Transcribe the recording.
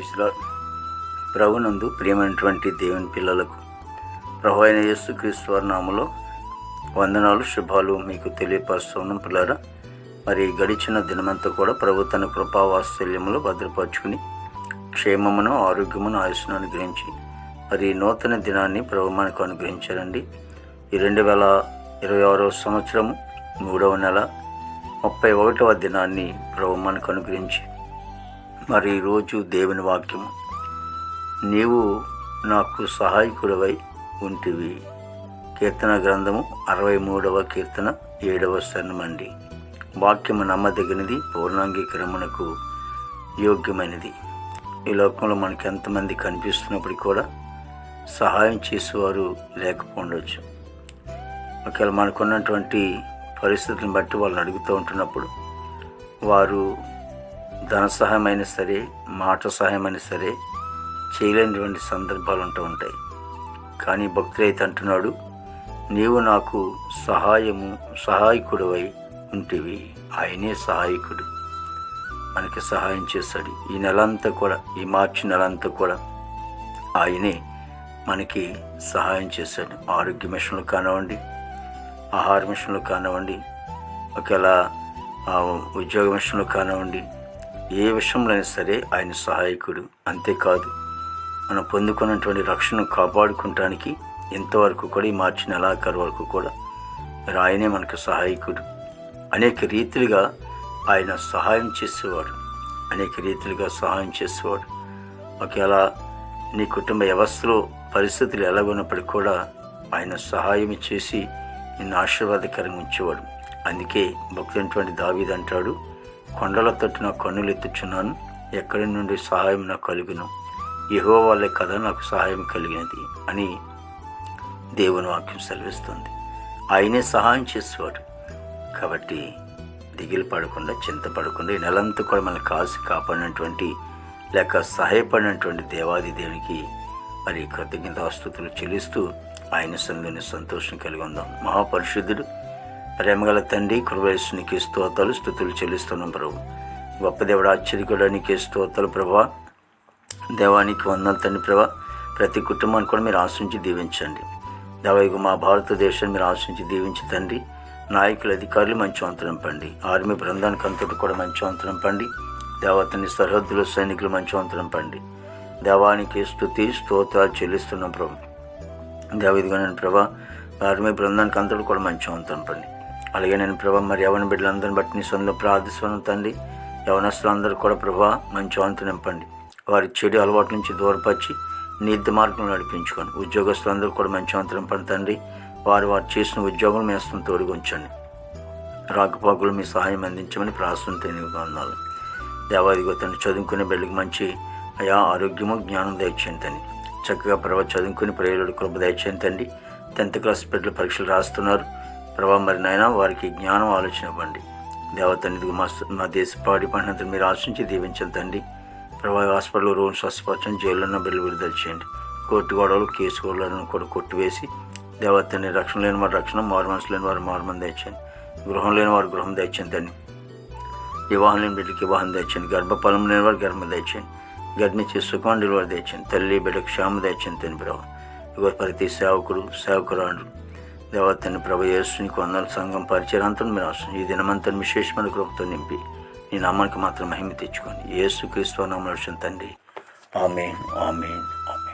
ప్రైజ్లా ప్రభునందు ప్రియమైనటువంటి దేవుని పిల్లలకు ప్రభు అయిన యేసుక్రీస్తు వారి నామములో వందనాలు శుభాలు మీకు తెలియపరుస్తున్నాం పిల్లరా. మరి గడిచిన దినమంతా కూడా ప్రభు తన కృపావాత్సల్యములో భద్రపరుచుకుని క్షేమమును ఆరోగ్యమును ఆయుష్ను అనుగ్రహించి మరి నూతన దినాన్ని ప్రభు మనకు అనుగ్రహించారండి. ఈ 2026 సంవత్సరము 3వ నెల 31వ దినాన్ని ప్రభు మనకు అనుగ్రహించి మరి ఈరోజు దేవుని వాక్యము, నీవు నాకు సహాయకుడివై ఉంటివి. కీర్తన గ్రంథము 63వ కీర్తన 7వ శరణమండి. వాక్యము నమ్మదగినది, పూర్ణాంగీకరమునకు యోగ్యమైనది. ఈ లోకంలో మనకి ఎంతమంది కనిపిస్తున్నప్పటికీ కూడా సహాయం చేసేవారు లేకపోవచ్చు. ఒకవేళ మనకున్నటువంటి పరిస్థితులను బట్టి వాళ్ళని అడుగుతూ ఉంటున్నప్పుడు వారు ధన సహాయమైనా సరే, మాట సహాయమైనా సరే చేయలేనిటువంటి సందర్భాలు ఉంటూ ఉంటాయి. కానీ భక్తుడైతే అంటున్నాడు, నీవు నాకు సహాయకుడివై ఉంటివి. ఆయనే సహాయకుడు, మనకి సహాయం చేస్తాడు. ఈ నెలంతా కూడా, ఈ మార్చి నెలంతా కూడా ఆయనే మనకి సహాయం చేశాడు. ఆరోగ్య విషయంలో కానివ్వండి, ఆహార విషయంలో కానివ్వండి, ఒకవేళ ఉద్యోగ విషయంలో కానివ్వండి, ఏ విషయంలో అయినా సరే ఆయన సహాయకుడు. అంతేకాదు, మనం పొందుకున్నటువంటి రక్షణను కాపాడుకోవటానికి ఇంతవరకు కూడా, ఈ మార్చి నెలాఖరు వరకు కూడా మరి ఆయనే మనకు సహాయకుడు. అనేక రీతిలుగా ఆయన సహాయం చేసేవాడు. ఒకవేళ నీ కుటుంబ వ్యవస్థలో పరిస్థితులు ఎలాగున్నప్పటికీ కూడా ఆయన సహాయం చేసి నిన్ను ఆశీర్వాదకరంగా ఉంచేవాడు. అందుకే భక్తుడైనటువంటి దావీదు అంటాడు, కొండల తట్టు నా కన్నులు ఎత్తుచున్నాను, ఎక్కడి నుండి సహాయం నాకు కలుగును, యెహోవా వల్లే కదా నాకు సహాయం కలిగినది అని దేవుని వాక్యం సెలవిస్తుంది. ఆయనే సహాయం చేసేవాడు. కాబట్టి దిగులు పడకుండా, చింతపడకుండా ఈ నెలంతా కూడా మనల్ని కాపాడినటువంటి లేక సహాయపడినటువంటి దేవాది దేవునికి మరి కృతజ్ఞతాస్తుతులు చెల్లిస్తూ ఆయన సన్నిధిని సంతోషం కలిగి ఉందాం. మహాపరిశుద్ధుడు, ప్రేమగల తండ్రి, కృపేశ్వరునికి స్తోత్రాలు స్తుతులు చెల్లిస్తున్నాం ప్రభు. గొప్ప దేవుడు, ఆశ్చర్యకుడు, నీకే స్తోత్రాలు ప్రభా. దేవానికి వందనాలు తండ్రి ప్రభా. ప్రతి కుటుంబాన్ని కూడా మీరు ఆశించి దీవించండి దేవాయికు. మా భారతదేశాన్ని మీరు ఆశించి దీవించి తండ్రి. నాయకులు, అధికారులు మంచి వంతు నింపండి. ఆర్మీ బృందానికి అంతటి కూడా మంచి వంతు నింపండి దేవతని. సరిహద్దుల సైనికులు మంచి వంతు నింపండి. దేవానికి స్తుతి స్తోత్రాలు చెల్లిస్తున్నాం ప్రభు. దేవదిగా నేను ప్రభా, ఆర్మీ బృందానికి అంతటి కూడా మంచి వంతు నింపండి. అలాగే నేను ప్రభా, మరి యవన బిడ్డలందరిని బట్టి నీ సొంత ప్రార్థిస్తున్నాను తండ్రి. యవనస్తులందరూ కూడా ప్రభా మంచి వంతు నింపండి. వారి చెడు అలవాటు నుంచి దూరపరిచి నీతి మార్గంలో నడిపించుకోండి. ఉద్యోగస్తులందరూ కూడా మంచి వంతు నింపండి తండ్రి. వారు చేసిన ఉద్యోగులు మీ హస్తం తోడుగా ఉంచండి. రాకపోకలు మీ సహాయం అందించమని ప్రార్థనతో వందనాలు దేవాదిగో తండ్రి. చదువుకునే బిడ్డలకు మంచి ఆరోగ్యము, జ్ఞానం దయచేయండి తండ్రి. చక్కగా ప్రభావ చదువుకుని ప్రయోజకుడు కృప దయచేయండి తండ్రి. 10th క్లాస్ బిడ్డలు పరీక్షలు రాస్తున్నారు ప్రభావ. మరి నాయన వారికి జ్ఞానం, ఆలోచన ఇవ్వండి దేవతని. మా దేశ పాడి పంటను మీరు ఆశించి దీవించండి తండ్రి. ప్రభావ హాస్పిటల్లో రోజు స్వస్థపరచండి. జైల్లో ఉన్న బిడ్డలు విడుదల చేయండి. కోర్టు గొడవలు, కేసు గొడవలను కూడా కొట్టివేసి దేవతని. రక్షణ లేని వారు రక్షణ, మారు మనసు లేని వారు మారుమని దయచేయండి. గృహం లేని వారు గృహం దయచేయండి తండ్రి. వివాహం లేని బిడ్డకి వివాహం దయచేయండి. గర్భఫలం లేని వారు గర్భం దయచేయండి. గర్భిణీ సుఖం డెలివరీ దయచేయండి. తల్లి బిడ్డకు క్షేమ దయచేయండి తండ్రి ప్రభావ. ఇవాళ ప్రతి సేవకురాలు దేవతని ప్రభు యేసునికి వందల సంఘం పరిచయాంతం మీరు అవసరం. ఈ దినమంతా విశేషమైన కృపతో నింపి నీ నామానికి మాత్రం మహిమ తెచ్చుకోండి. యేసుక్రీస్తు నామములో తండ్రి. ఆమేన్, ఆమేన్, ఆమేన్.